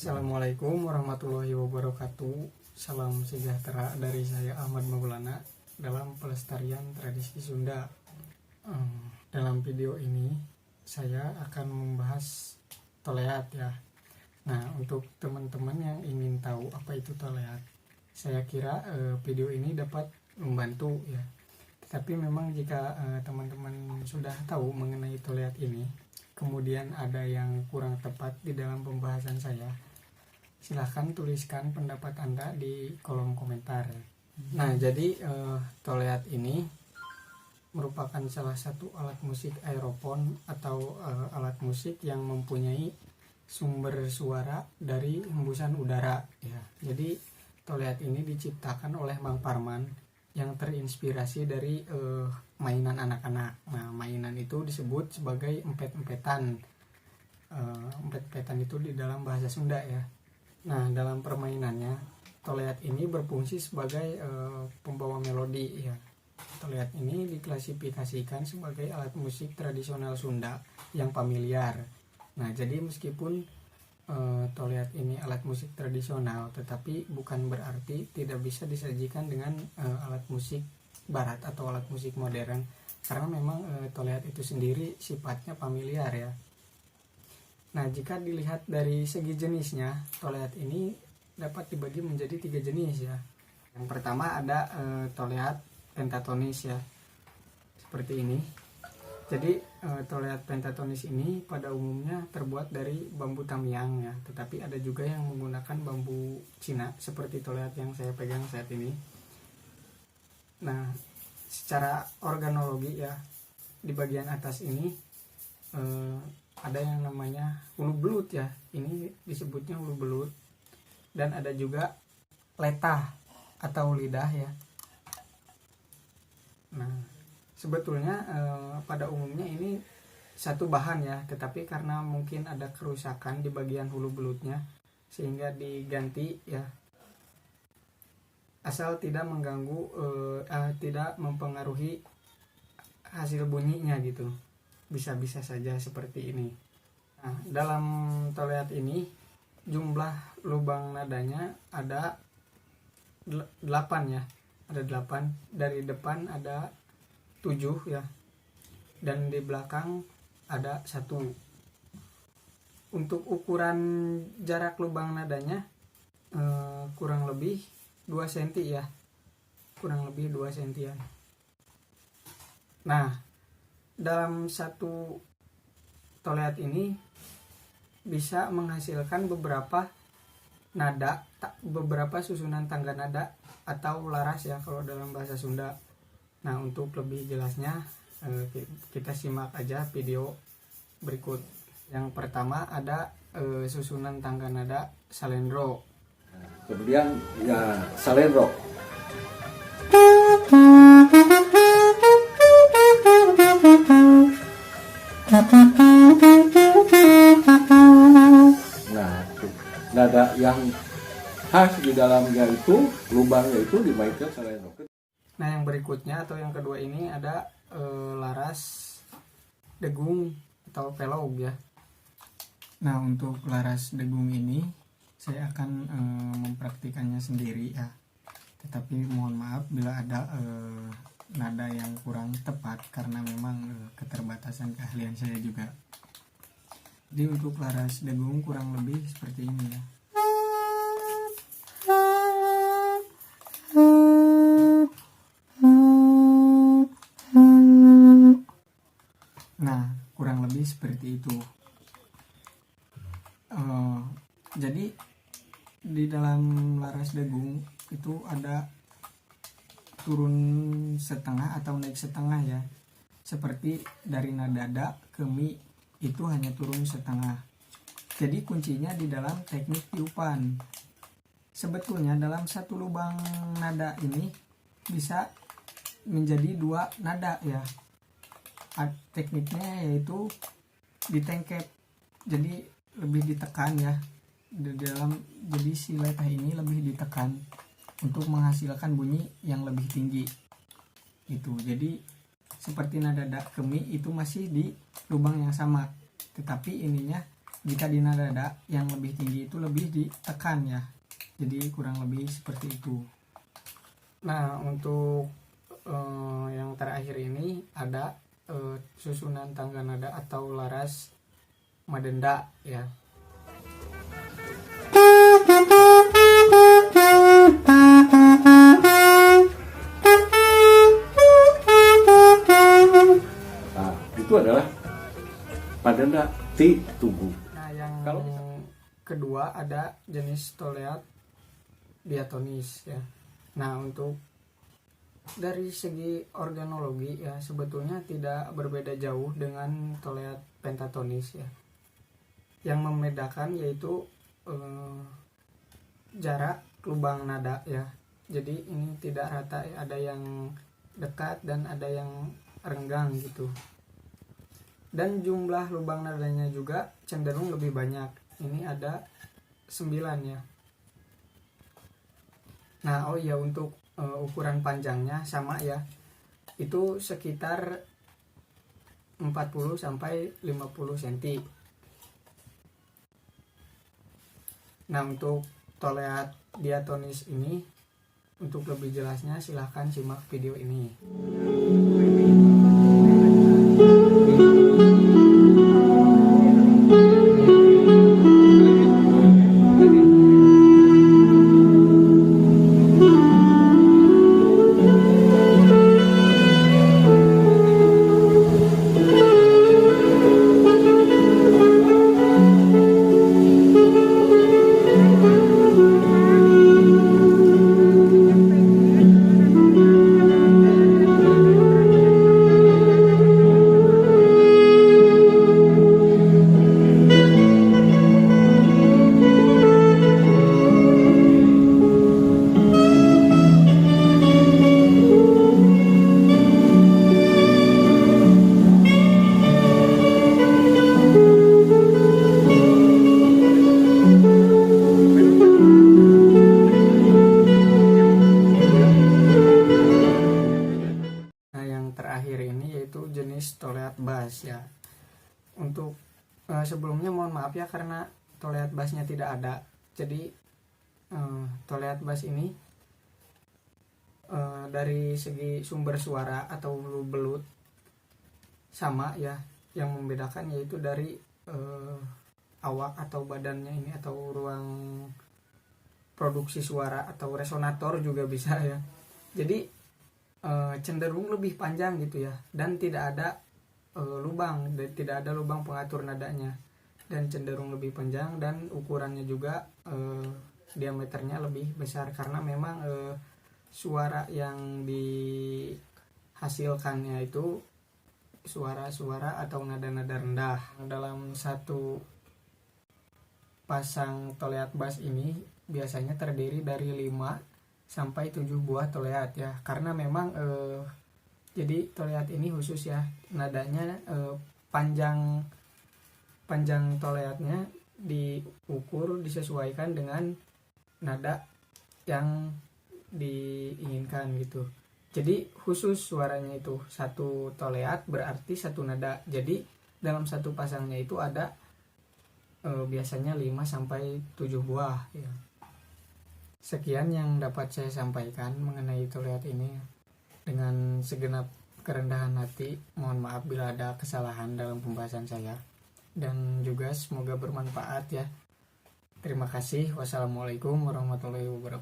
Assalamualaikum warahmatullahi wabarakatuh. Salam sejahtera dari saya Ahmad Maulana dalam pelestarian tradisi Sunda. Dalam video ini saya akan membahas toleat ya. Nah, untuk teman-teman yang ingin tahu apa itu toleat, saya kira video ini dapat membantu ya. Tetapi memang jika teman-teman sudah tahu mengenai toleat ini, kemudian ada yang kurang tepat di dalam pembahasan saya, silahkan tuliskan pendapat Anda di kolom komentar. Nah, jadi toleat ini merupakan salah satu alat musik aeropon atau alat musik yang mempunyai sumber suara dari hembusan udara ya. Jadi toleat ini diciptakan oleh Mang Parman yang terinspirasi dari mainan anak-anak. Nah, mainan itu disebut sebagai empet-empetan. Empet-empetan itu di dalam bahasa Sunda ya. Nah, dalam permainannya toleat ini berfungsi sebagai pembawa melodi ya. Toleat ini diklasifikasikan sebagai alat musik tradisional Sunda yang familiar. Nah, jadi meskipun toleat ini alat musik tradisional, tetapi bukan berarti tidak bisa disajikan dengan alat musik barat atau alat musik modern, karena memang toleat itu sendiri sifatnya familiar ya. Nah, jika dilihat dari segi jenisnya, toleat ini dapat dibagi menjadi 3 jenis ya. Yang pertama ada toleat pentatonis ya, seperti ini. Jadi toleat pentatonis ini pada umumnya terbuat dari bambu tamiang ya, tetapi ada juga yang menggunakan bambu Cina seperti toleat yang saya pegang saat ini. Nah, secara organologi ya, di bagian atas ini ada yang namanya hulu belut ya, ini disebutnya hulu belut, dan ada juga letah atau lidah ya. Nah, sebetulnya pada umumnya ini satu bahan ya, tetapi karena mungkin ada kerusakan di bagian hulu belutnya sehingga diganti ya, asal tidak mengganggu tidak mempengaruhi hasil bunyinya gitu, bisa-bisa saja seperti ini. Nah, dalam toleat ini jumlah lubang nadanya ada 8 ya, ada 8. Dari depan ada 7 ya, dan di belakang ada 1. Untuk ukuran jarak lubang nadanya kurang lebih 2 cm ya, kurang lebih 2 cm. Nah, dalam satu toleat ini bisa menghasilkan beberapa nada, beberapa susunan tangga nada atau laras ya kalau dalam bahasa Sunda. Nah, untuk lebih jelasnya kita simak aja video berikut. Yang pertama ada susunan tangga nada salendro. Kemudian ya salendro. Nah, nada yang khas di dalamnya itu, lubangnya itu dimainkan salendro. Nah, yang berikutnya atau yang kedua ini ada laras degung atau pelog ya. Nah, untuk laras degung ini saya akan mempraktikannya sendiri ya. Tetapi mohon maaf bila ada nada yang kurang tepat karena memang keterbatasan keahlian saya juga. Jadi untuk laras degung kurang lebih seperti ini ya. Nah, kurang lebih seperti itu. Jadi di dalam laras degung itu ada turun setengah atau naik setengah ya. Seperti dari nada da ke mi itu hanya turun setengah. Jadi kuncinya di dalam teknik tiupan. Sebetulnya dalam satu lubang nada ini bisa menjadi 2 nada ya. Tekniknya yaitu ditengkep, jadi lebih ditekan ya di dalam, jadi si letah ini lebih ditekan untuk menghasilkan bunyi yang lebih tinggi itu. Jadi seperti nada da ke mi itu masih di lubang yang sama, tetapi ininya Jika di nada yang lebih tinggi itu lebih ditekan ya. Jadi kurang lebih seperti itu. Nah, untuk yang terakhir ini ada susunan tangga nada atau laras madenda ya. Nah, itu adalah padenda ti tugu. Nah, yang Kalau kedua ada jenis toleat diatonis ya. Nah, untuk dari segi organologi ya sebetulnya tidak berbeda jauh dengan toleat pentatonis ya. Yang membedakan yaitu jarak lubang nada ya. Jadi ini tidak rata, ada yang dekat dan ada yang renggang gitu. Dan jumlah lubang nadanya juga cenderung lebih banyak. Ini ada 9 ya. Nah, oh iya, untuk ukuran panjangnya sama ya. Itu sekitar 40 sampai 50 cm. Nah, untuk toleat diatonis ini, untuk lebih jelasnya silahkan simak video ini. Jenis toleat bass ya. Untuk sebelumnya mohon maaf ya karena toleat bassnya tidak ada. Jadi toleat bass ini dari segi sumber suara atau belut sama ya. Yang membedakan yaitu dari awak atau badannya ini atau ruang produksi suara atau resonator juga bisa ya. Jadi cenderung lebih panjang gitu ya, dan tidak ada lubang, tidak ada lubang pengatur nadanya, dan cenderung lebih panjang, dan ukurannya juga diameternya lebih besar karena memang suara yang dihasilkannya itu suara-suara atau nada-nada rendah. Dalam satu pasang toleat bass ini biasanya terdiri dari 5 sampai 7 buah toleat ya, karena memang jadi toleat ini khusus ya, nadanya panjang toleatnya diukur disesuaikan dengan nada yang diinginkan gitu. Jadi khusus suaranya itu satu toleat berarti satu nada. Jadi dalam satu pasangnya itu ada biasanya 5 sampai 7 buah ya. Sekian yang dapat saya sampaikan mengenai toleat ini. Dengan segenap kerendahan hati, mohon maaf bila ada kesalahan dalam pembahasan saya. Dan juga semoga bermanfaat ya. Terima kasih. Wassalamualaikum warahmatullahi wabarakatuh.